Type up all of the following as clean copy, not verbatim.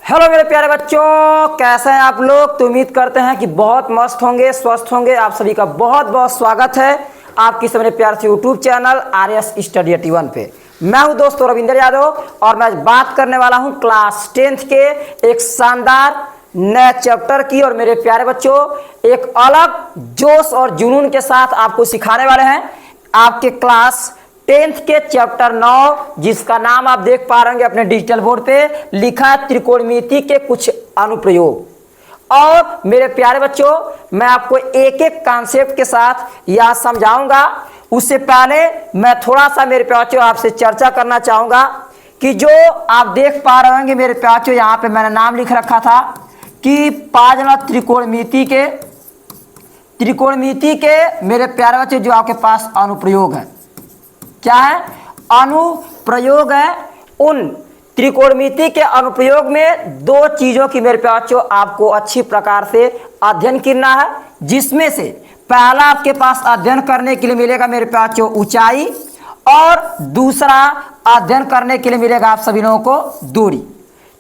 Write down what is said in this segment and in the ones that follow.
Hello मेरे प्यारे बच्चों, कैसे हैं आप लोग। तो उम्मीद करते हैं कि बहुत मस्त होंगे, स्वस्थ होंगे। आप सभी का बहुत बहुत स्वागत है आपकी मेरे प्यार से यूट्यूब चैनल आरएस स्टडी 81 पे। मैं हूं दोस्तों रविंद्र यादव और मैं बात करने वाला हूं क्लास 10th के एक शानदार नए चैप्टर की। और मेरे प्यारे बच्चों, एक अलग जोश और जुनून के साथ आपको सिखाने वाले हैं आपके क्लास 10th के चैप्टर 9, जिसका नाम आप देख पा रहे होंगे अपने डिजिटल बोर्ड पे लिखा है त्रिकोणमिति के कुछ अनुप्रयोग। और मेरे प्यारे बच्चों, मैं आपको एक एक कॉन्सेप्ट के साथ यह समझाऊंगा। उससे पहले मैं थोड़ा सा मेरे प्यारे बच्चों आपसे चर्चा करना चाहूंगा कि जो आप देख पा रहे होंगे मेरे प्यारे बच्चों, यहाँ पे मैंने नाम लिख रखा था कि पाँचवा त्रिकोणमिति के मेरे प्यारे बच्चों जो आपके पास अनुप्रयोग है, क्या है? अनुप्रयोग है। उन त्रिकोणमिति के अनुप्रयोग में दो चीजों की मेरे प्यारे बच्चों आपको अच्छी प्रकार से अध्ययन करना है, जिसमें से पहला आपके पास अध्ययन करने के लिए मिलेगा मेरे प्यारे बच्चों ऊंचाई, और दूसरा अध्ययन करने के लिए मिलेगा आप सभी लोगों को दूरी।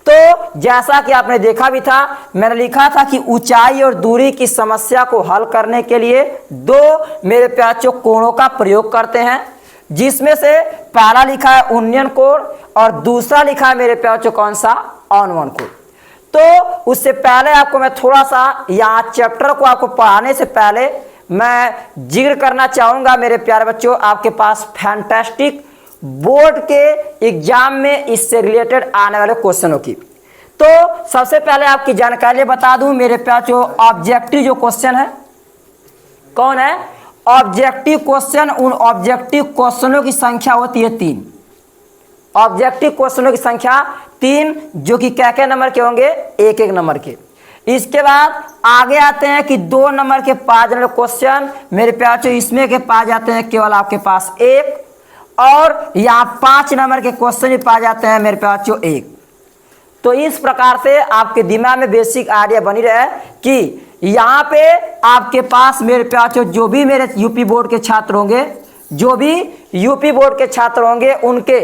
तो जैसा कि आपने देखा भी था, मैंने लिखा था कि ऊंचाई और दूरी की समस्या को हल करने के लिए दो मेरे प्यारे बच्चों कोणों का प्रयोग करते हैं, जिसमें से पहला लिखा है उन्नयन कोण और दूसरा लिखा है मेरे प्यारे बच्चों कौन सा? अवनमन कोण। तो उससे पहले आपको मैं थोड़ा सा यहाँ चैप्टर को आपको पढ़ाने से पहले मैं जिक्र करना चाहूंगा मेरे प्यारे बच्चों आपके पास फैंटास्टिक बोर्ड के एग्जाम में इससे रिलेटेड आने वाले क्वेश्चनों की। तो सबसे पहले आपकी जानकारी बता दूं मेरे प्यारे बच्चों, ऑब्जेक्टिव जो क्वेश्चन है कौन है? Objective question. उन ऑब्जेक्टिव क्वेश्चनों की संख्या होती है 3। ऑब्जेक्टिव क्वेश्चनों की संख्या 3, जो कि क्या नंबर के होंगे? एक एक नंबर के। इसके बाद आगे आते हैं कि 2 नंबर के 5 नंबर क्वेश्चन मेरे प्यारे, इसमें के पाए जाते हैं केवल आपके पास 1, और यहाँ 5 नंबर के क्वेश्चन भी पाए जाते हैं मेरे प्यारे 1। तो इस प्रकार से आपके दिमाग में बेसिक आइडिया बनी रहे कि यहाँ पे आपके पास मेरे प्यारे जो भी मेरे यूपी बोर्ड के छात्र होंगे, उनके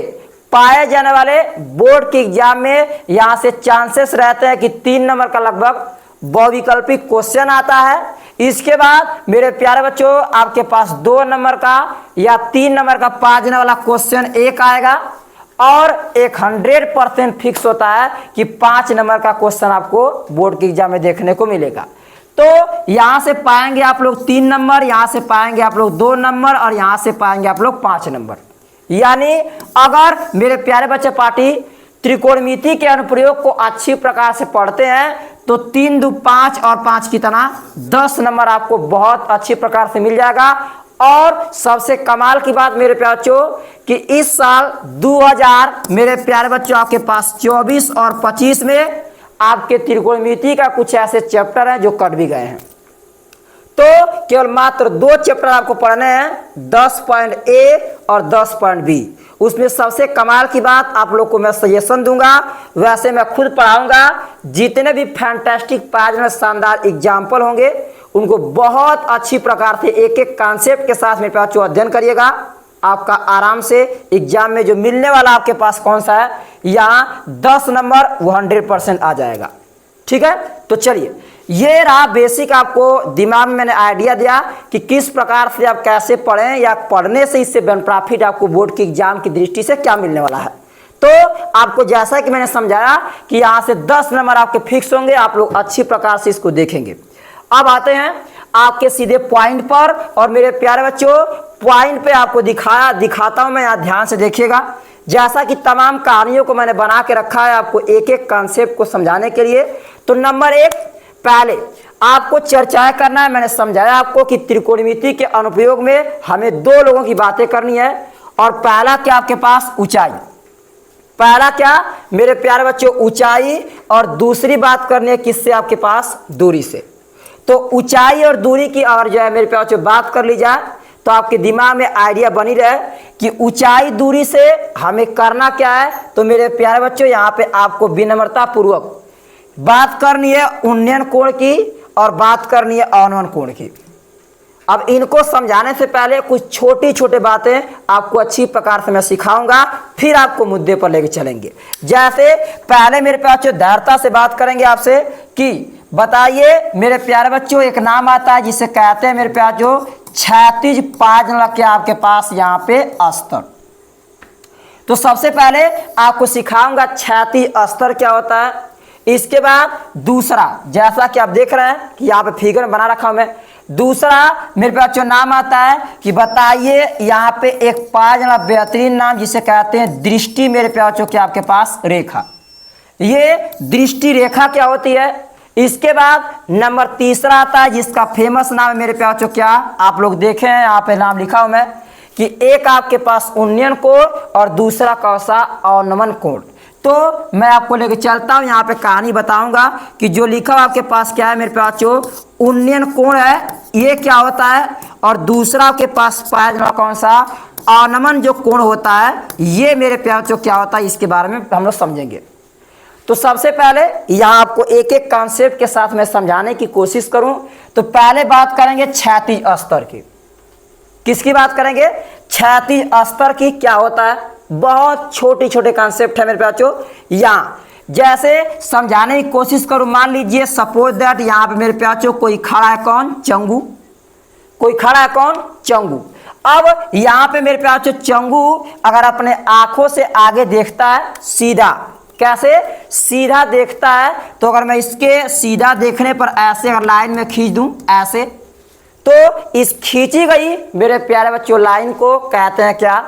पाए जाने वाले बोर्ड के एग्जाम में यहाँ से चांसेस रहते हैं कि 3 नंबर का लगभग बहुविकल्पिक क्वेश्चन आता है। इसके बाद मेरे प्यारे बच्चों आपके पास 2 नंबर का या 3 नंबर का पा जाने वाला क्वेश्चन एक आएगा, और एक 100% फिक्स होता है कि 5 नंबर का क्वेश्चन आपको बोर्ड के एग्जाम में देखने को मिलेगा। तो यहां से पाएंगे आप लोग 3 नंबर, यहां से पाएंगे आप लोग 2 नंबर, और यहां से पाएंगे आप लोग 5 नंबर। यानी अगर मेरे प्यारे बच्चे पार्टी त्रिकोणमिति के अनुप्रयोग को अच्छी प्रकार से पढ़ते हैं तो 3 2 5 और 5 की तरह 10 नंबर आपको बहुत अच्छी प्रकार से मिल जाएगा। और सबसे कमाल की बात मेरे प्यारे बच्चों कि इस साल 2000 मेरे प्यारे बच्चों आपके पास 24 और 25 में आपके त्रिकोणमिति का कुछ ऐसे चैप्टर हैं जो कट भी गए हैं। तो केवल मात्र 2 चैप्टर आपको पढ़ने हैं, 10.A और 10.B। उसमें सबसे कमाल की बात आप लोग को मैं सजेशन दूंगा, वैसे मैं खुद पढ़ाऊंगा। जितने भी फैंटास्टिक पाँच में शानदार एग्जाम्पल होंगे उनको बहुत अच्छी प्रकार से एक एक कॉन्सेप्ट के साथ मेरे पास अध्ययन करिएगा। आपका आराम से एग्जाम में जो मिलने वाला आपके पास कौन सा है, यहाँ 10 नंबर वो 100% आ जाएगा। ठीक है, तो चलिए ये रहा बेसिक आपको दिमाग में मैंने आइडिया दिया कि किस प्रकार से आप कैसे पढ़ें, या पढ़ने से इससे बेनिफिट आपको बोर्ड के एग्जाम की दृष्टि से क्या मिलने वाला है। तो आपको जैसा कि मैंने समझाया कि यहाँ से 10 नंबर आपके फिक्स होंगे, आप लोग अच्छी प्रकार से इसको देखेंगे। अब आते हैं आपके सीधे पॉइंट पर, और मेरे प्यारे बच्चों पॉइंट पे आपको दिखाता हूं मैं, यहाँ ध्यान से देखिएगा। जैसा कि तमाम कहानियों को मैंने बना के रखा है आपको एक एक कॉन्सेप्ट को समझाने के लिए। तो नंबर 1, पहले आपको चर्चाएं करना है। मैंने समझाया आपको कि त्रिकोणमिति के अनुप्रयोग में हमें 2 लोगों की बातें करनी है, और पहला क्या आपके पास? ऊंचाई। पहला क्या मेरे प्यारे बच्चों? ऊंचाई। और दूसरी बात करनी है किससे? आपके पास दूरी से। तो ऊंचाई और दूरी की अगर जो है मेरे प्यारे बच्चों बात कर ली जाए तो आपके दिमाग में आइडिया बनी रहे कि ऊंचाई दूरी से हमें करना क्या है। तो मेरे प्यारे बच्चों यहाँ पे आपको विनम्रता पूर्वक बात करनी है उन्नयन कोण की, और बात करनी है अवनमन कोण की। अब इनको समझाने से पहले कुछ छोटी छोटी बातें आपको अच्छी प्रकार से मैं सिखाऊंगा, फिर आपको मुद्दे पर लेके चलेंगे। जैसे पहले मेरे पास जो धैर्यता से बात करेंगे आपसे कि बताइए मेरे प्यारे बच्चों, एक नाम आता है जिसे कहते हैं मेरे प्यार जो क्षैतिज पायजन के आपके पास यहाँ पे अस्तर। तो सबसे पहले आपको सिखाऊंगा क्षैतिज अस्तर क्या होता है। इसके बाद दूसरा, जैसा कि आप देख रहे हैं कि यहाँ पे फिगर बना रखा हूं मैं, दूसरा मेरे पास जो नाम आता है कि बताइए यहाँ पे एक पायजन बेहतरीन नाम जिसे कहते हैं दृष्टि मेरे प्याचों के आपके पास रेखा। ये दृष्टि रेखा क्या होती है। इसके बाद नंबर तीसरा आता है जिसका फेमस नाम है मेरे प्याचों, क्या आप लोग देखें यहाँ पे नाम लिखा हूं मैं कि एक आपके पास उन्नयन कोण और दूसरा कौसा अवनमन कोण। तो मैं आपको लेके चलता हूं, यहाँ पे कहानी बताऊंगा कि जो लिखा हुआ आपके पास क्या है मेरे पास जो उन्नयन कोण है ये क्या होता है, और दूसरा के पास पायजन कौन सा अवनमन जो कोण होता है ये मेरे प्यार जो क्या होता है, इसके बारे में हम लोग समझेंगे। तो सबसे पहले यहाँ आपको एक एक कॉन्सेप्ट के साथ मैं समझाने की कोशिश करूं। तो पहले बात करेंगे क्षैतिज अस्तर की। किसकी बात करेंगे? क्षैतिज अस्तर की। क्या होता है? बहुत छोटे छोटे कॉन्सेप्ट है मेरे बच्चों। यहाँ जैसे समझाने की कोशिश करूं, मान लीजिए सपोज दैट यहाँ पे मेरे प्याचो कोई खड़ा है, कौन? चंगू। कोई खड़ा है, कौन? चंगू। अब यहाँ पे मेरे प्याचो चंगू अगर अपने आंखों से आगे देखता है सीधा, कैसे? सीधा देखता है, तो अगर मैं इसके सीधा देखने पर ऐसे अगर लाइन में खींच दूं ऐसे, तो इस खींची गई मेरे प्यारे बच्चों लाइन को कहते हैं क्या?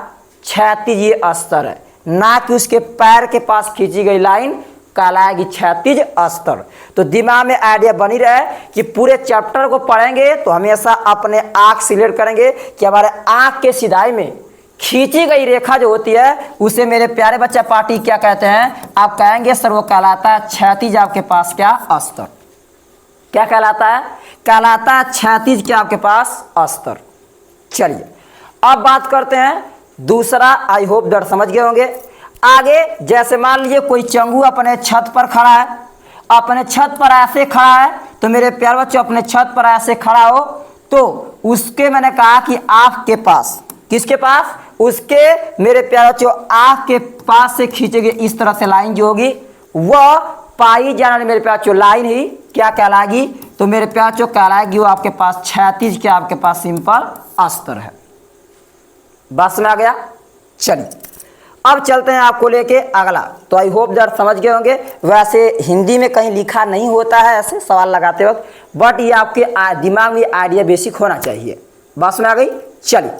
क्षैतिज अस्तर है, ना कि उसके पैर के पास खींची गई लाइन कहलाएगी क्षैतिज अस्तर। तो दिमाग में आइडिया बनी रहे कि पूरे चैप्टर को पढ़ेंगे तो हमेशा अपने आंख सिलेक्ट करेंगे कि हमारे आंख के सिधाई में खींची गई रेखा जो होती है उसे मेरे प्यारे बच्चा पार्टी क्या कहते हैं? आप कहेंगे सर वो कहलाता है क्षैतिज आपके पास क्या? अस्तर। क्या कहलाता है? कहलाता है क्षैतिज क्या आपके पास? अस्तर। चलिए अब बात करते हैं दूसरा। आई होप डर समझ गए होंगे। आगे जैसे मान लीजिए कोई चंगू अपने छत पर खड़ा है, अपने छत पर ऐसे खड़ा है, तो मेरे प्यारे बच्चों अपने छत पर ऐसे खड़ा हो तो उसके मैंने कहा कि आंख के पास, किसके पास? उसके मेरे प्यारे बच्चों आंख के पास से खींचेगी इस तरह से लाइन जो होगी वह पाई जाने वाली मेरे प्यारे बच्चों लाइन ही क्या कहलाएगी? तो मेरे प्यारे बच्चों कहलाएगी वो आपके पास क्षैतिज क्या आपके पास सिंपल अस्तर है। बस में आ गया। चलिए अब चलते हैं आपको लेके अगला। तो आई होप दर समझ गए होंगे। वैसे हिंदी में कहीं लिखा नहीं होता है ऐसे सवाल लगाते वक्त, बट ये आपके दिमाग में आइडिया बेसिक होना चाहिए। बस में आ गई। चलिए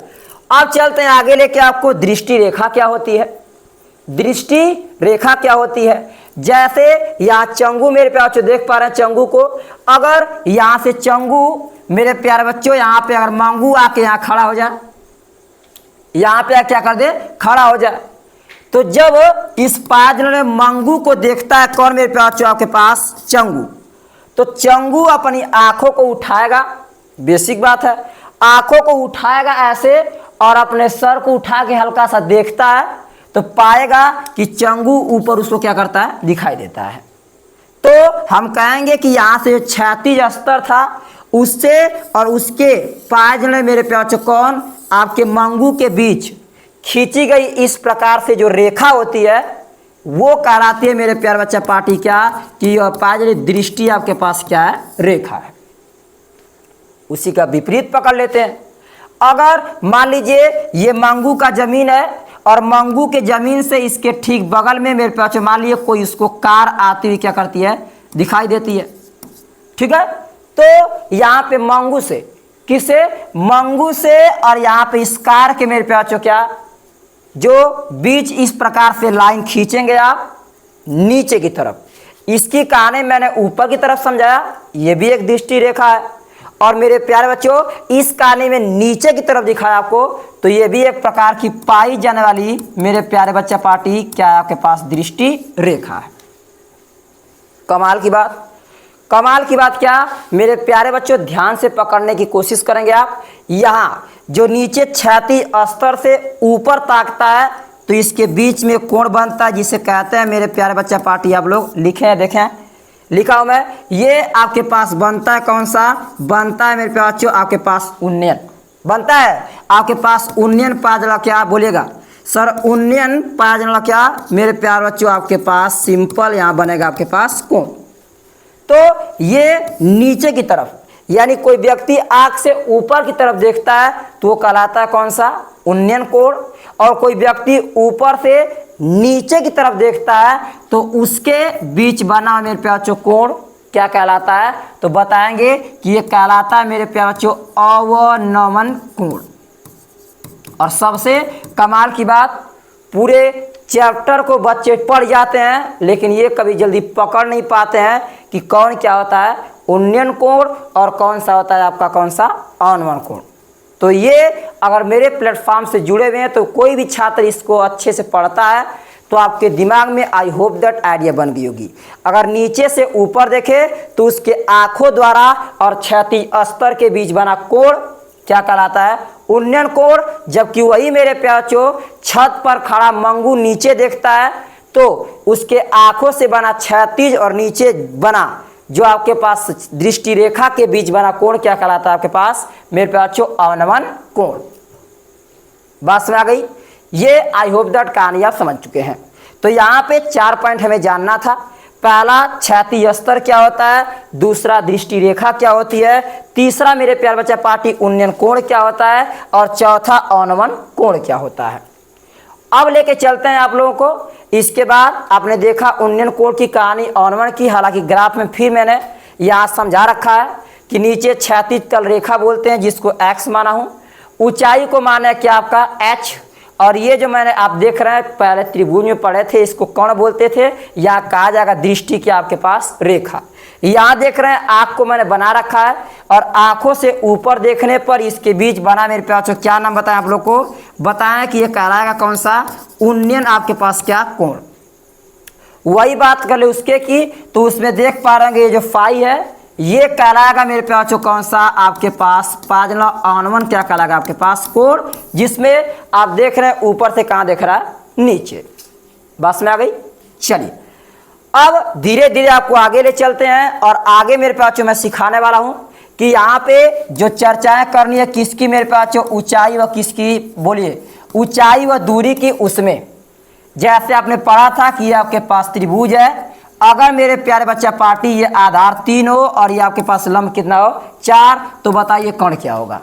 अब चलते हैं आगे लेके आपको दृष्टि रेखा क्या होती है। दृष्टि रेखा क्या होती है? जैसे यहाँ चंगू मेरे प्यारे बच्चों देख पा रहे हैं चंगू को, अगर यहाँ से चंगू मेरे प्यारे बच्चों यहाँ पे अगर मंगू आके यहाँ खड़ा हो जाए, यहाँ पे क्या कर दे? खड़ा हो जाए, तो जब इस पायजन में मंगू को देखता है कौन मेरे प्यारे बच्चों आपके पास? चंगू। तो चंगू अपनी आंखों को उठाएगा, बेसिक बात है, आंखों को उठाएगा ऐसे और अपने सर को उठा के हल्का सा देखता है तो पाएगा कि चंगू ऊपर उसको क्या करता है? दिखाई देता है। तो हम कहेंगे कि यहाँ से जो क्षैतिज अस्तर था उससे और उसके पायजन में मेरे प्यारे बच्चों कौन? आपके मंगू के बीच खींची गई इस प्रकार से जो रेखा होती है वो कहलाती है मेरे प्यारे बच्चा पार्टी क्या? कि पायजन दृष्टि आपके पास क्या है? रेखा है। उसी का विपरीत पकड़ लेते हैं। अगर मान लीजिए ये मंगू का जमीन है और मंगू के जमीन से इसके ठीक बगल में मेरे पास मान लीजिए कोई उसको कार आती हुई क्या करती है? दिखाई देती है। ठीक है, तो यहाँ पे मंगू से, किसे? मंगू से, और यहाँ पे इस कार के मेरे प्यारे बच्चों क्या जो बीच इस प्रकार से लाइन खींचेंगे आप नीचे की तरफ। इसकी कहानी मैंने ऊपर की तरफ समझाया, ये भी एक दृष्टि रेखा है, और मेरे प्यारे बच्चों इस कहानी में नीचे की तरफ दिखाया आपको, तो ये भी एक प्रकार की पाई जाने वाली मेरे प्यारे बच्चा पार्टी क्या है? आपके पास दृष्टि रेखा है। कमाल की बात। कमाल की बात क्या मेरे प्यारे बच्चों? ध्यान से पकड़ने की कोशिश करेंगे आप। यहाँ जो नीचे क्षैतिज अस्तर से ऊपर ताकता है तो इसके बीच में कोण बनता है जिसे कहते हैं मेरे प्यारे बच्चा पार्टी, आप लोग लिखे हैं, देखें लिखा हूं मैं, ये आपके पास बनता है कौन सा, बनता है मेरे प्यारे बच्चों आपके पास उन्नयन बनता है, आपके पास उन्नयन पाया जाने वाला क्या बोलिएगा सर, उन्नयन पाया जाने वाला क्या मेरे प्यारे बच्चों आपके पास सिंपल यहां बनेगा आपके पास कोण। तो ये नीचे की तरफ, यानी कोई व्यक्ति आंख से ऊपर की तरफ देखता है तो वो कहलाता है कौन सा, उन्नयन कोण। और कोई व्यक्ति ऊपर से नीचे की तरफ देखता है तो उसके बीच बना मेरे प्यारे बच्चों कोण क्या कहलाता है, तो बताएंगे कि ये कहलाता है मेरे प्यारे बच्चों अवनमन कोण। और सबसे कमाल की बात, पूरे चैप्टर को बच्चे पढ़ जाते हैं लेकिन ये कभी जल्दी पकड़ नहीं पाते हैं कि कौन क्या होता है उन्नयन कोण और कौन सा होता है आपका कौन सा अवनमन कोण। तो ये अगर मेरे प्लेटफॉर्म से जुड़े हुए हैं तो कोई भी छात्र इसको अच्छे से पढ़ता है तो आपके दिमाग में आई होप दैट आइडिया बन गई होगी। अगर नीचे से ऊपर देखे तो उसके आंखों द्वारा और क्षैतिज स्तर के बीच बना कोण क्या कहलाता है, उन्नयन कोण। जबकि वही मेरे प्यारे बच्चों छत पर खड़ा मंगू नीचे देखता है तो उसके आंखों से बना क्षैतिज और नीचे बना जो आपके पास दृष्टि रेखा के बीच बना कोण क्या कहलाता है आपके पास मेरे प्यारे बच्चों अवनमन कोण। बात समझ आ गई। ये आई होप दैट कहानी आप समझ चुके हैं। तो यहाँ पे 4 पॉइंट हमें जानना था। पहला क्षैतिज स्तर क्या होता है, दूसरा दृष्टि रेखा क्या होती है, तीसरा मेरे प्यारे बच्चा पार्टी उन्नयन कोण क्या होता है और चौथा अवनमन कोण क्या होता है। अब लेके चलते हैं आप लोगों को। इसके बाद आपने देखा उन्नयन कोण की कहानी, अवनमन की। हालांकि ग्राफ में फिर मैंने यहाँ समझा रखा है कि नीचे क्षैतिज तल रेखा बोलते हैं जिसको x माना हूँ, ऊंचाई को माना है क्या आपका h, और ये जो मैंने आप देख रहे हैं पहले त्रिभुज में पढ़े थे इसको कर्ण बोलते थे, यहाँ कहा जाएगा दृष्टि की आपके पास रेखा। यहाँ देख रहे हैं आँख को मैंने बना रखा है और आँखों से ऊपर देखने पर इसके बीच बना मेरे प्यारे बच्चों क्या नाम बताएं आप लोग को, बताएं कि ये कहलाएगा कौन सा उन्नयन आपके पास क्या कोण। वही बात कर ले उसके की तो उसमें देख पा रहे हैं ये जो फाई है ये कहलाएगा मेरे प्यारे बच्चों कौन सा आपके पास पाजला अवनमन क्या कहलाएगा आपके पास कोण, जिसमें आप देख रहे हैं ऊपर से कहाँ देख रहा है नीचे। बस में आ गई। चलिए अब धीरे धीरे आपको आगे ले चलते हैं और आगे मेरे प्यारे बच्चों मैं सिखाने वाला हूं कि यहाँ पे जो चर्चाएं करनी है किसकी मेरे प्यारे बच्चों, ऊंचाई व किसकी, बोलिए ऊंचाई व दूरी की। उसमें जैसे आपने पढ़ा था कि ये आपके पास त्रिभुज है, अगर मेरे प्यारे बच्चा पार्टी ये आधार 3 हो और ये आपके पास लंब कितना हो 4, तो बताइए कर्ण क्या होगा,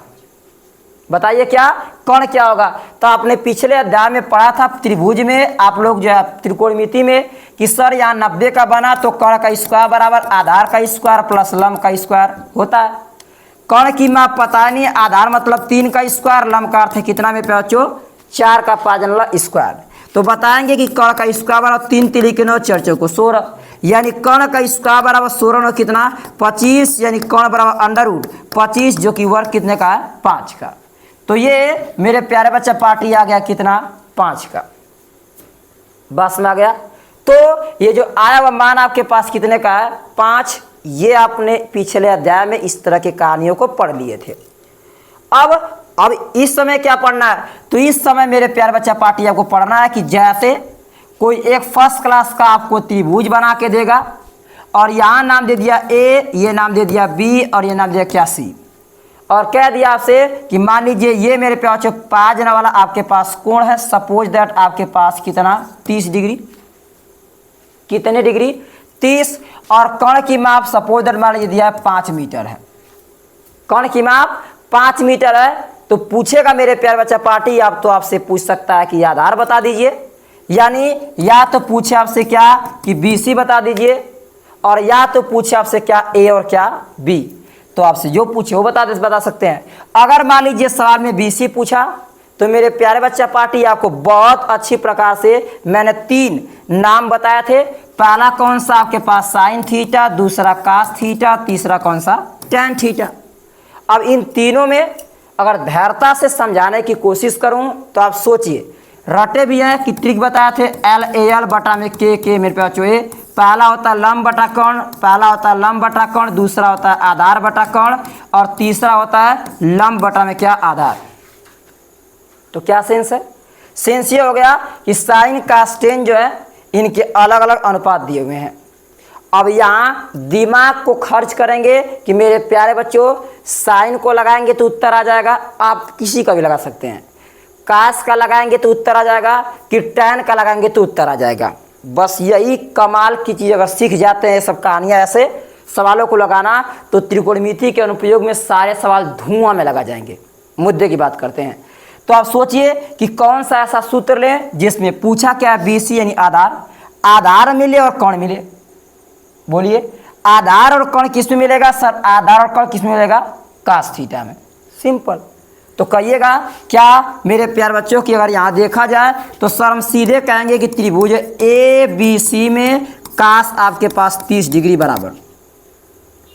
बताइए क्या कर्ण क्या होगा। तो आपने पिछले अध्याय में पढ़ा था त्रिभुज में आप लोग जो है त्रिकोणमिति में कि सर यहाँ 90 का बना तो कर्ण का स्क्वायर बराबर आधार का स्क्वायर प्लस लंब का स्क्वायर होता है। कर्ण की माप पता नहीं, आधार मतलब 3 का स्क्वायर, लंब का अर्थ है कितना मेरे प्यारे बच्चों 4 का पाजनला स्क्वायर। तो बताएंगे कि कर्ण का स्क्वायर बराबर 3 3 9 4 4 16, यानी कर्ण का स्क्वायर बराबर 16 9 कितना 25, यानी कर्ण बराबर अंडर रूट 25 जो कि वर्ग कितने का है 5 का। तो ये मेरे प्यारे बच्चा पार्टी आ गया कितना 5 का। बस में आ गया। तो ये जो आया हुआ मान आपके पास कितने का है 5। ये आपने पिछले अध्याय में इस तरह की कहानियों को पढ़ लिए थे। अब इस समय क्या पढ़ना है, तो इस समय मेरे प्यारे बच्चा पार्टी आपको पढ़ना है कि जैसे कोई एक फर्स्ट क्लास का आपको त्रिभुज बना के देगा और यहाँ नाम दे दिया ए, ये नाम दे दिया बी और ये नाम दिया क्या सी, और कह दिया आपसे कि मान लीजिए ये मेरे प्यारे बच्चों पाया जाने वाला आपके पास कोण है, सपोज दैट आपके पास कितना 30 डिग्री, कितने डिग्री 30, और कर्ण की माप सपोज दैट मान लीजिए दिया है 5 मीटर है, कर्ण की माप 5 मीटर है। तो पूछेगा मेरे प्यारे बच्चा पार्टी आप तो आपसे पूछ सकता है कि आधार बता दीजिए, यानी या तो पूछे आपसे क्या कि BC बता दीजिए और या तो पूछे आपसे क्या A और क्या B, तो आपसे जो पूछे वो बता सकते हैं। अगर मान लीजिए सवाल में BC पूछा तो मेरे प्यारे बच्चा पार्टी आपको बहुत अच्छी प्रकार से मैंने 3 नाम बताए थे। पहला कौन सा आपके पास साइन थीटा, दूसरा कास थीटा, तीसरा कौन सा टैन थीटा। अब इन तीनों में अगर धैर्यता से समझाने की कोशिश करूं तो आप सोचिए, रटे भी हैं कि ट्रिक बताए थे LAL बटा में के मेरे प्यारे बच्चों। पहला होता है लंब बटा कर्ण, पहला होता है लंब बटा कर्ण, दूसरा होता है आधार बटा कर्ण और तीसरा होता है लंब बटा में क्या आधार। तो क्या सेंस है, सेंस ये हो गया कि साइन का स्टेन जो है इनके अलग अलग अनुपात दिए हुए हैं अब यहाँ दिमाग को खर्च करेंगे कि मेरे प्यारे बच्चों साइन को लगाएंगे तो उत्तर आ जाएगा, आप किसी का भी लगा सकते हैं। कास का लगाएंगे तो उत्तर आ जाएगा, कि टैन का लगाएंगे तो उत्तर आ जाएगा। बस यही कमाल की चीज़ अगर सीख जाते हैं सब कहानियाँ ऐसे सवालों को लगाना, तो त्रिकोणमिति के अनुप्रयोग में सारे सवाल धुआं में लगा जाएंगे। मुद्दे की बात करते हैं तो आप सोचिए कि कौन सा ऐसा सूत्र लें जिसमें पूछा क्या, BC यानी आधार मिले और कोण मिले। बोलिए, आधार और कोण किस में मिलेगा सर? आधार और कोण किस में मिलेगा? कास थीटा में। सिंपल। तो कहिएगा क्या मेरे प्यार बच्चों की अगर यहाँ देखा जाए तो सर हम सीधे कहेंगे कि त्रिभुज ABC में कास आपके पास 30 डिग्री बराबर,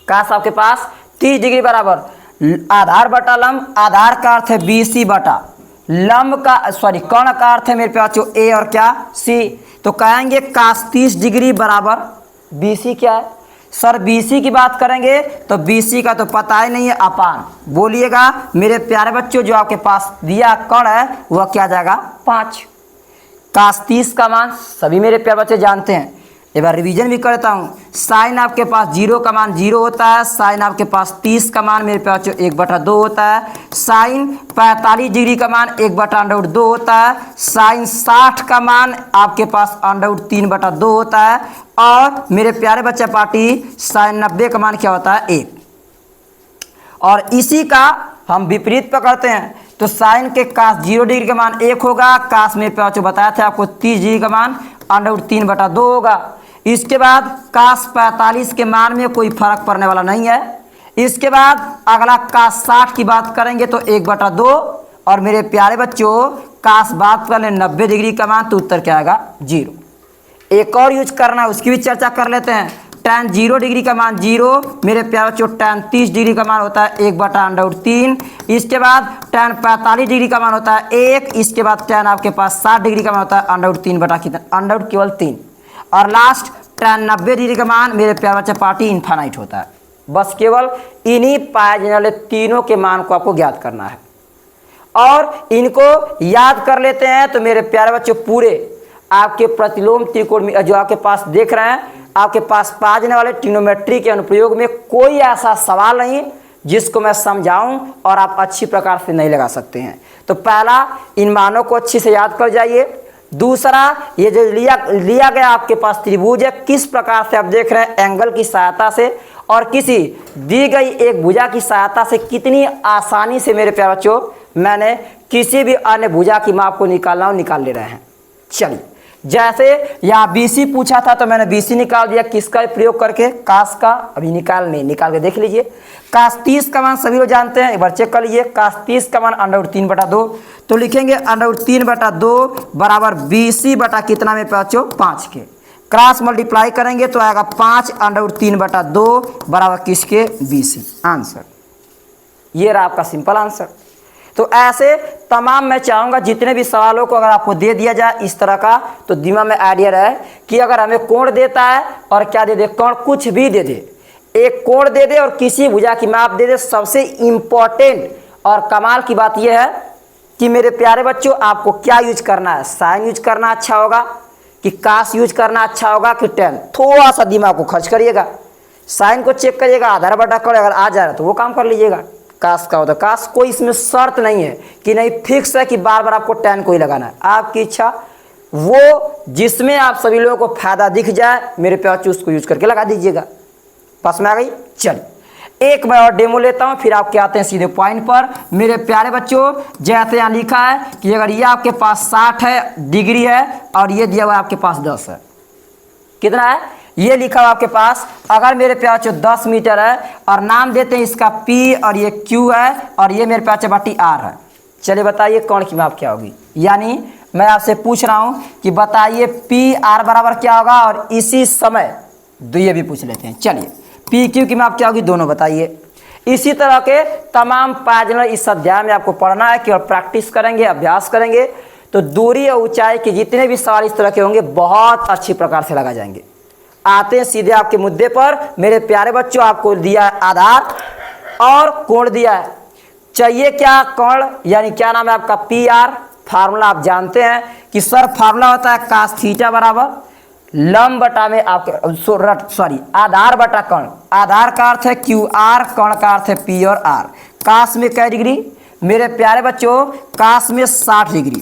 कास आपके पास 30 डिग्री बराबर। आधार बटा लंब, आधार का अर्थ है BC बटा लंब का कोण का अर्थ है मेरे प्यार बच्चों A और क्या C। तो कहेंगे कास 30 डिग्री बराबर BC क्या है सर? BC की बात करेंगे तो BC का तो पता ही नहीं है, अपान। बोलिएगा मेरे प्यारे बच्चों जो आपके पास दिया कोण है वह क्या जाएगा? 5। कास 30 का मान सभी मेरे प्यारे बच्चे जानते हैं। एक बार रिवीजन भी करता हूँ। साइन आपके पास 0 का मान 0 होता है, साइन आपके पास 30 का मान मेरे पास 1/2 होता है, साइन 45 डिग्री का मान 1/√2 होता है, साइन 60 का मान आपके पास √3/2 होता है, और मेरे प्यारे बच्चे पार्टी साइन 90 का मान क्या होता है? 1। और इसी का हम विपरीत पकड़ते हैं तो साइन के कास 0 डिग्री का मान 1 होगा, कास मेरे पास बताया था आपको 30 डिग्री का मान √3/2 होगा। इसके बाद कास 45 के मान में कोई फर्क पड़ने वाला नहीं है। इसके बाद अगला कास 60 की बात करेंगे तो 1/2, और मेरे प्यारे बच्चों कास बात कर ले 90 डिग्री का मान तो उत्तर क्या आएगा? 0। एक और यूज करना उसकी भी चर्चा कर लेते हैं। tan 0 डिग्री का मान 0, मेरे प्यारे बच्चों tan 30 डिग्री का मान होता है 1/√3। इसके बाद tan 45 डिग्री का मान होता है 1। इसके बाद tan आपके पास 60 डिग्री का मान होता है √3 केवल 3। और लास्ट tan 90 डिग्री का मान मेरे प्यारे बच्चे पार्टी इनफाइनाइट होता है। बस केवल इन्हीं पाए जाने वाले तीनों के मान को आपको ज्ञात करना है, और इनको याद कर लेते हैं तो मेरे प्यारे बच्चों पूरे आपके प्रतिलोम त्रिकोण में जो आपके पास देख रहे हैं, आपके पास पाए जाने वाले ट्रिग्नोमेट्री के अनुप्रयोग में कोई ऐसा सवाल नहीं जिसको मैं समझाऊं और आप अच्छी प्रकार से नहीं लगा सकते हैं। तो पहला, इन मानों को अच्छे से याद कर जाइए। दूसरा, ये जो लिया गया आपके पास त्रिभुज है, किस प्रकार से आप देख रहे हैं एंगल की सहायता से और किसी दी गई एक भुजा की सहायता से कितनी आसानी से मेरे प्यारे बच्चों मैंने किसी भी अन्य भुजा की माप को निकालना हो निकाल ले रहे हैं। चलिए, जैसे यहाँ BC पूछा था तो मैंने BC निकाल दिया, किसका प्रयोग करके? कास का। अभी निकाल के देख लीजिए। कास 30 का मान सभी लोग जानते हैं, एक बार चेक कर लीजिए। कास 30 का मान √3/2, तो लिखेंगे √3/2 बराबर BC बटा कितना में बच्चों? 5 के। क्रॉस मल्टीप्लाई करेंगे तो आएगा 5 √3/2 बराबर किसके? BC। आंसर ये रहा आपका सिंपल आंसर। तो ऐसे तमाम मैं चाहूँगा जितने भी सवालों को अगर आपको दे दिया जाए इस तरह का, तो दिमाग में आइडिया रहे कि अगर हमें कोण देता है और क्या दे दे? कोण कुछ भी दे दे, एक कोण दे दे और किसी भुजा की माप दे दे। सबसे इम्पोर्टेंट और कमाल की बात यह है कि मेरे प्यारे बच्चों आपको क्या यूज करना है? साइन यूज करना अच्छा होगा कि कास यूज करना अच्छा होगा कि tan? थोड़ा सा दिमाग को खर्च करिएगा, साइन को चेक करिएगा, आधार बटा कर अगर आ जा रहा है तो वो काम कर लीजिएगा। कास का होता है, कास कोई इसमें शर्त नहीं है कि नहीं फिक्स है कि बार बार आपको tan को ही लगाना है, आपकी इच्छा। वो जिसमें आप सभी लोगों को फायदा दिख जाए मेरे प्यार उसको यूज करके लगा दीजिएगा। पास में आ गई। चलिए एक मैं और डेमो लेता हूं, फिर आपके आते हैं सीधे पॉइंट पर। मेरे प्यारे बच्चों जैसे यहाँ लिखा है कि अगर ये आपके पास 60 है डिग्री है और ये दिया हुआ आपके पास 10 है, कितना है ये लिखा हुआ आपके पास, अगर मेरे प्यारे बच्चों 10 मीटर है और नाम देते हैं इसका P और ये Q है और ये मेरे प्यारे बच्चों R है। चलिए बताइए कोण की माप क्या होगी? यानी मैं आपसे पूछ रहा हूं कि बताइए PR बराबर क्या होगा, और इसी समय ये भी पूछ लेते हैं। चलिए PQ की माप क्या होगी दोनों बताइए। इसी तरह के तमाम पायजनर इस अध्याय में आपको पढ़ना है, केवल प्रैक्टिस करेंगे, अभ्यास करेंगे तो दूरी और ऊंचाई के जितने भी सवाल इस तरह के होंगे बहुत अच्छी प्रकार से लगा जाएंगे। आते हैं सीधे आपके मुद्दे पर। मेरे प्यारे बच्चों आपको दिया है आधार और कोण दिया है, चाहिए क्या? कोण यानी क्या नाम है आपका PR। फार्मूला आप जानते हैं कि सर फार्मूला होता है कास थीटा बराबर लंब बटा में आपके सॉरी आधार बटा कर्ण, आधार का अर्थ है क्यू आर, कर्ण का अर्थ है पी और आर। काश में कै डिग्री मेरे प्यारे बच्चों, काश में 60 डिग्री,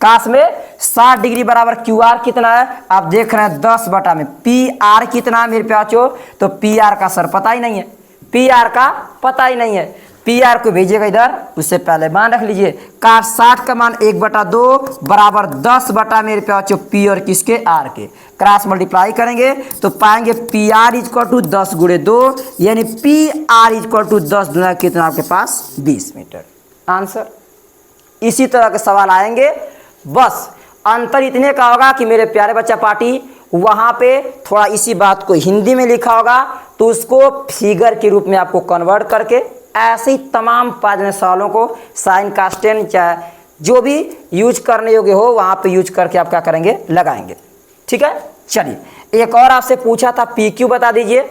काश में 60 डिग्री बराबर क्यू आर कितना है आप देख रहे हैं 10 बटा में। पी आर कितना है मेरे प्यारे बच्चों, तो पी आर का सर पता ही नहीं है, पी आर का पता ही नहीं है। पी आर को भेजिएगा इधर, उससे पहले मान रख लीजिए काश 60 का मान 1/2 बराबर 10 बटा मेरे प्यारे बच्चों पी और किसके आर के। क्रॉस मल्टीप्लाई करेंगे तो पाएंगे पी आर इक्वल टू 10 गुणे 2 यानी पी आर इक्वल टू 10 गुना कितना आपके पास 20 मीटर आंसर। इसी तरह के सवाल आएंगे, बस अंतर इतने का होगा कि मेरे प्यारे बच्चा पार्टी वहां पे थोड़ा इसी बात को हिंदी में लिखा होगा तो उसको फिगर के रूप में आपको कन्वर्ट करके ऐसे ही तमाम 5 सवालों को साइन कास्टेन चाहे जो भी यूज करने योग्य हो वहां पे यूज करके आप क्या करेंगे लगाएंगे। ठीक है, चलिए एक और आपसे पूछा था पी क्यू बता दीजिए,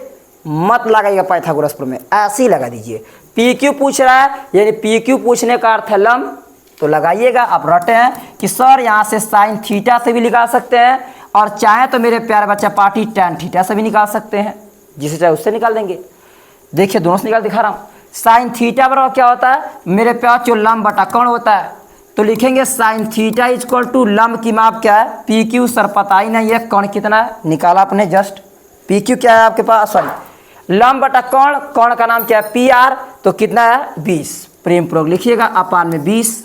मत लगाइएगा पाइथागोरस में, ऐसे ही लगा दीजिए। पी क्यू पूछ रहा है यानी पी क्यू पूछने का अर्थ है लंब, तो लगाइएगा। आप रटे हैं कि सर यहाँ से साइन थीटा से भी निकाल सकते हैं और चाहे तो मेरे प्यारे बच्चा पार्टी टैन थीटा से भी निकाल सकते हैं, जिसे चाहे उससे निकाल देंगे। देखिए दोनों से निकाल दिखा रहा हूँ। साइन थीटा बराबर क्या होता है मेरे प्यार जो लंब बटा कर्ण होता है, तो लिखेंगे साइन थीटा इक्वल टू लंब की माप क्या है पी क्यू, सर पता ही नहीं है कर्ण कितना है, निकाला आपने जस्ट। पी क्यू क्या है आपके पास, सॉरी लंब बटा कर्ण, कर्ण का नाम क्या है पी आर, तो कितना है 20, प्रेम पूर्वक लिखिएगा अपान में 20।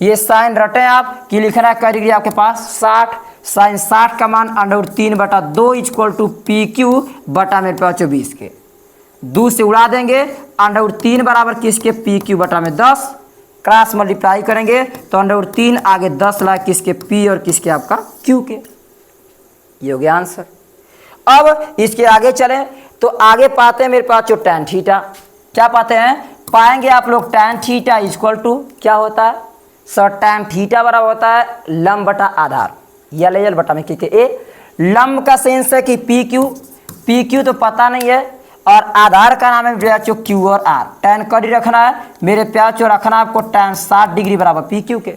ये साइन रटे आप कि लिखना है कै डिग्री आपके पास 60, साइन 60 का मान √3/2 इक्वल टू पी क्यू बटा मेरे पास 20 के 2 से उड़ा देंगे, √3 बराबर किसके पी क्यू बटा में 10, क्रॉस मल्टीप्लाई करेंगे तो √3 आगे 10 लाख किसके पी और किसके आपका क्यू के, ये हो गया आंसर। अब इसके आगे चलें तो आगे पाते हैं मेरे पास जो टैन थीटा, क्या पाते हैं पाएंगे आप लोग टैन थीटा इक्वल टू क्या होता है सर, टैन थीटा बराबर होता है लंब बटा आधार, यल बटा में के ए। लंब का सेंस है कि पी क्यू तो पता नहीं है और आधार का नाम है जो क्यू और आर। टैन कड़ी रखना है मेरे प्यार जो रखना है आपको टैन 60 डिग्री बराबर पी क्यू के,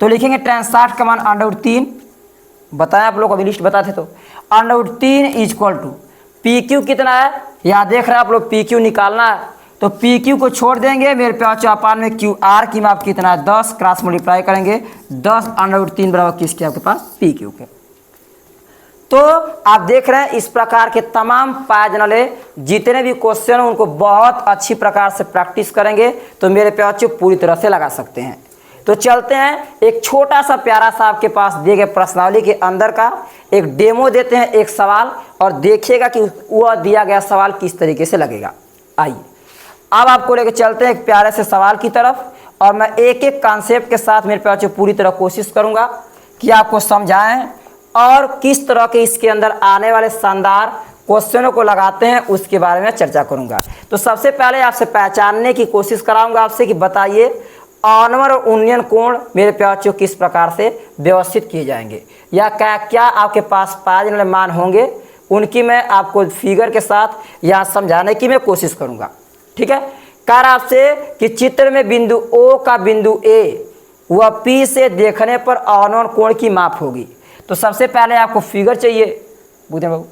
तो लिखेंगे टैन 60 का मान √3, बताएं आप लोग अभी लिस्ट बताते तो √3 इक्वल टू पी क्यू कितना है, यहाँ देख रहे हैं आप लोग पी क्यू निकालना है तो पी क्यू को छोड़ देंगे मेरे प्यार चौपान में क्यू आर की माप कितना है 10, क्रॉस मल्टीप्लाई करेंगे 10 √3 बराबर किसके आपके पास पी क्यू के। तो आप देख रहे हैं इस प्रकार के तमाम पायजनले जितने भी क्वेश्चन उनको बहुत अच्छी प्रकार से प्रैक्टिस करेंगे तो मेरे प्यार बच्चों पूरी तरह से लगा सकते हैं। तो चलते हैं एक छोटा सा प्यारा सा आपके पास दिए गए प्रश्नावली के अंदर का एक डेमो देते हैं, एक सवाल, और देखिएगा कि वह दिया गया सवाल किस तरीके से लगेगा। आइए अब आपको लेकर चलते हैं एक प्यारे से सवाल की तरफ और मैं एक एक कॉन्सेप्ट के साथ मेरे प्यार बच्चों पूरी तरह कोशिश करूंगा कि आपको समझाएं और किस तरह के इसके अंदर आने वाले शानदार क्वेश्चनों को लगाते हैं उसके बारे में चर्चा करूंगा। तो सबसे पहले आपसे पहचानने की कोशिश कराऊंगा आपसे कि बताइए ऑनवर और उन्नयन कोण मेरे प्यार बच्चों किस प्रकार से व्यवस्थित किए जाएंगे या क्या क्या आपके पास पायजनले मान होंगे, उनकी मैं आपको फिगर के साथ यहाँ समझाने की मैं कोशिश करूँगा। ठीक है, कह रहा आपसे कि चित्र में बिंदु ओ का बिंदु ए वह पी से देखने पर ऑनवर कोण की माप होगी। तो सबसे पहले आपको फिगर चाहिए बुद्धे बाबू,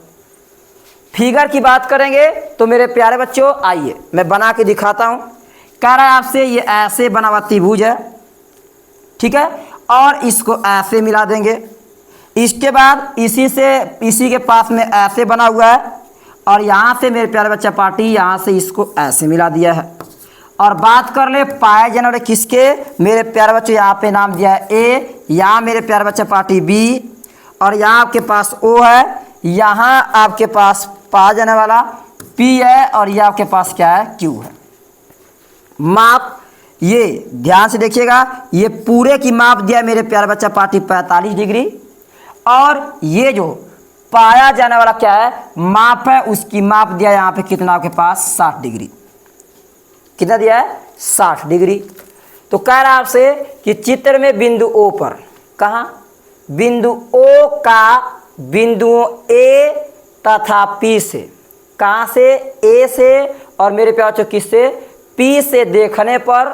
फिगर की बात करेंगे तो मेरे प्यारे बच्चों आइए मैं बना के दिखाता हूं। कह रहा है आपसे ये ऐसे बना हुआ त्रिभुज है, ठीक है, और इसको ऐसे मिला देंगे। इसके बाद इसी के पास में ऐसे बना हुआ है और यहाँ से मेरे प्यारे बच्चा पार्टी यहाँ से इसको ऐसे मिला दिया है। और बात कर ले पाए जाने वाले किसके मेरे प्यारे बच्चों, यहाँ पे नाम दिया है ए, यहाँ मेरे प्यारे बच्चा पार्टी बी और यहाँ आपके पास ओ है, यहाँ आपके पास पाया जाने वाला पी है और ये आपके पास क्या है क्यू है। माप ये ध्यान से देखिएगा, ये पूरे की माप दिया है मेरे प्यारे बच्चा पार्टी 45 डिग्री और ये जो पाया जाने वाला क्या है माप है उसकी माप दिया यहाँ पे कितना आपके पास 60 डिग्री, कितना दिया है 60 डिग्री। तो कह रहा है आपसे कि चित्र में बिंदु ओ पर, कहाँ बिंदु ओ का बिंदुओं ए तथा पी से, कहाँ से ए से और मेरे प्यार बच्चों किससे पी से देखने पर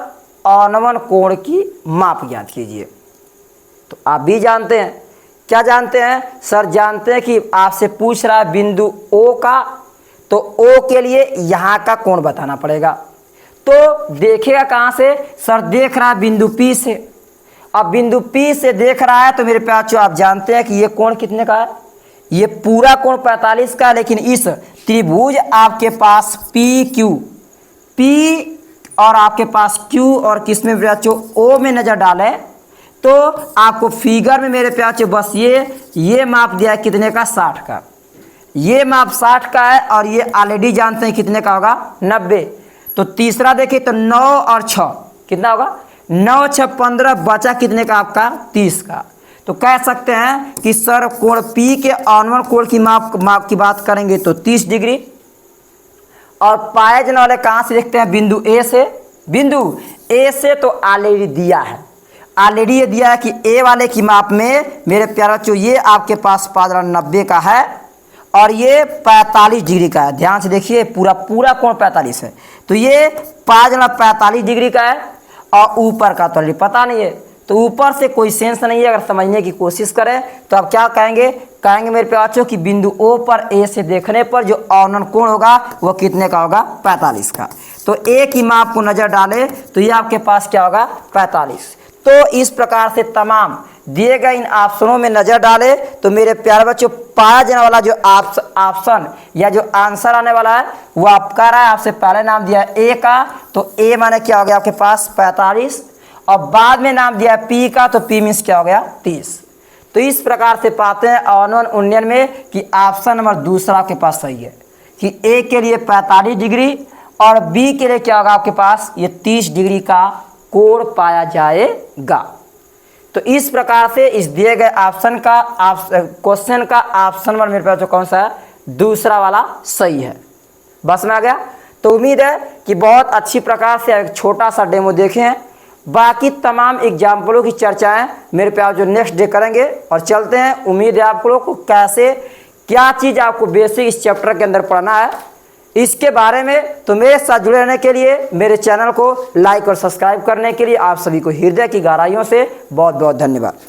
ऑनवन कोण की माप ज्ञात कीजिए। तो आप भी जानते हैं क्या जानते हैं सर? जानते हैं कि आपसे पूछ रहा है बिंदु ओ का, तो ओ के लिए यहाँ का कोण बताना पड़ेगा। तो देखेगा कहाँ से सर? देख रहा है बिंदु पी से। अब बिंदु पी से देख रहा है तो मेरे प्यार आप जानते हैं कि ये कोण कितने का है? ये पूरा कोण 45 का है। लेकिन इस त्रिभुज आपके पास पी क्यू, पी और आपके पास क्यू और किसमें बच्चों? ओ में नजर डाले तो आपको फिगर में मेरे प्यार बस ये माप दिया है कितने का? 60 का। ये माप 60 का है और ये ऑलरेडी जानते हैं कितने का होगा? 90। तो तीसरा देखिए तो 9 और 6 कितना होगा? 9 6 15, बचा कितने का आपका? 30 का। तो कह सकते हैं कि सर कोण पी के ऑनवन कोण की माप की बात करेंगे तो 30 डिग्री। और पाए जाने वाले कहाँ से देखते हैं? बिंदु ए से। बिंदु ए से तो ऑलरेडी दिया है, ऑलरेडी ये दिया है कि ए वाले की माप में मेरे प्यारे बच्चों ये आपके पास 90 का है और ये 45 डिग्री का है। ध्यान से देखिए, पूरा कोण 45 है। तो ये 45 डिग्री का है और ऊपर का तो पता नहीं है, तो ऊपर से कोई सेंस नहीं है। अगर समझने की कोशिश करें तो आप क्या कहेंगे? कहेंगे मेरे प्यारे बच्चों कि बिंदु ओ पर ए से देखने पर जो औनन कोण होगा वो कितने का होगा? 45 का। तो ए की माप को नजर डाले तो ये आपके पास क्या होगा? 45। तो इस प्रकार से तमाम दिए गए इन ऑप्शनों में नजर डाले तो मेरे प्यारे बच्चों पाया जाने वाला जो ऑप्शन या जो आंसर आने वाला है वो आपका रहा है। आपसे पहले नाम दिया है ए का, तो ए माने क्या हो गया आपके पास? 45। और बाद में नाम दिया है पी का, तो पी मीन्स क्या हो गया? 30। तो इस प्रकार से पाते हैं ऑनवन उन्नयन में कि ऑप्शन नंबर दूसरा आपके पास सही है कि ए के लिए 45 डिग्री और बी के लिए क्या होगा आपके पास? ये 30 डिग्री का कोण पाया जाएगा। तो इस प्रकार से इस दिए गए ऑप्शन का क्वेश्चन का ऑप्शन नंबर मेरे पास जो कौन सा है? दूसरा वाला सही है। बस में आ गया। तो उम्मीद है कि बहुत अच्छी प्रकार से एक छोटा सा डेमो देखे हैं। बाकी तमाम एग्जाम्पलों की चर्चाएं मेरे प्यार जो नेक्स्ट डे करेंगे और चलते हैं। उम्मीद है आप लोगों को कैसे क्या चीज़ आपको बेसिक इस चैप्टर के अंदर पढ़ना है इसके बारे में। तो मेरे साथ जुड़े रहने के लिए, मेरे चैनल को लाइक और सब्सक्राइब करने के लिए आप सभी को हृदय की गहराइयों से बहुत बहुत धन्यवाद।